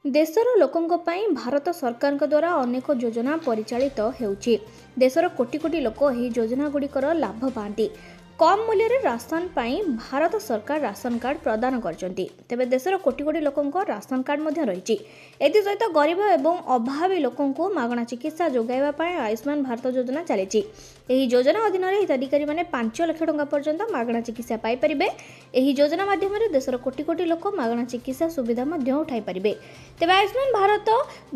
देशर लोकों पाई भारत सरकार द्वारा अनेक योजना परिचालित होउची। देशर कोटी कोटी लोक एही योजना गुड़िकर लाभ पाती। कम मूल्य रे राशन पाई भारत सरकार राशन कार्ड प्रदान करछंती। तेबे देशर कोटी कोटी लोकंको राशन कार्ड मध्य रहिची। एथि सहित गरीब एवं अभावी लोकंको मागणा चिकित्सा जोगाइबा पाई आयुष्मान भारत योजना चलेची। एही योजना अधीन रे हिताधिकारी माने 5 लाख टंका पर्यंत मागणा चिकित्सा पाई परिबे। एही योजना माध्यम रे देशर कोटी कोटी लोक मागणा चिकित्सा सुविधा मध्य उठाई परिबे। तेबे आयुष्मान भारत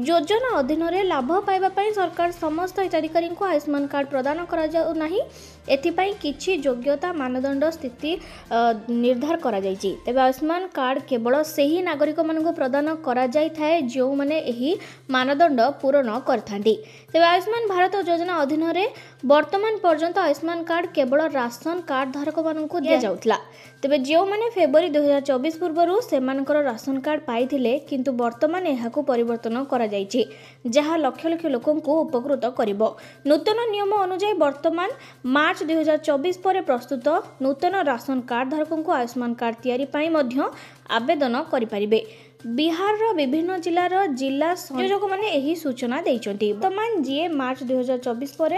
योजना अधीन रे लाभ पाइबा पाई सरकार समस्त हिताधिकारी को आयुष्मान कार्ड प्रदान करा जाउ नाही। एथिपाई किछि योग्यता मानदंड स्थिति निर्धार करा जायछि। तेबे आयुष्मान कार्ड केवल सेही नागरिक मानक प्रदान करा जाय थाए जो माने एही मानदंड पूर्ण करथांती। तेबे आयुष्मान भारत योजना अधीन रे वर्तमान पर्यंत आयुष्मान कार्ड केवल राशन कार्ड धारक मानक दिया जाउथला। तेबे जो माने फेब्रुआरी 2024 पूर्वरु सेमानकर राशन कार्ड पाइथिले किंतु वर्तमान एहाकु परिवर्तन करा जायछि जहा लक्ष लक्ष लोकंकु उपकृत करिवो। नूतन नियम अनुसार वर्तमान मार्च 2024 पर प्रस्तुत नूतन राशन कार्ड धारकों आयुष्मान कार्ड तैयारी पाई मध्य आवेदन करि परिबे। बिहार विभिन्न जिला संयोजक माने एही सूचना दैचंती। वर्तमान जे मार्च 2024 पर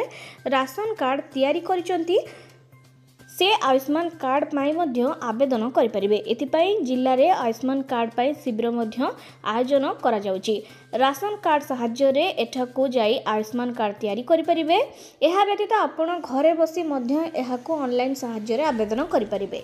राशन कार्ड तैयारी करिसंती से आयुष्मान कार्ड पाई मध्य आवेदन करि परिबे। एथिपाई जिल्ला रे आयुष्मान कार्ड पाई शिविर मध्य आयोजन करा जाउची। राशन कार्ड सहाय्य रे एठाकू जाई आयुष्मान कार्ड तैयारी करि परिबे। एहा व्यतीत आपण घरे बसी मध्य एहाकू ऑनलाइन सहाय्य रे आवेदन करि परिबे।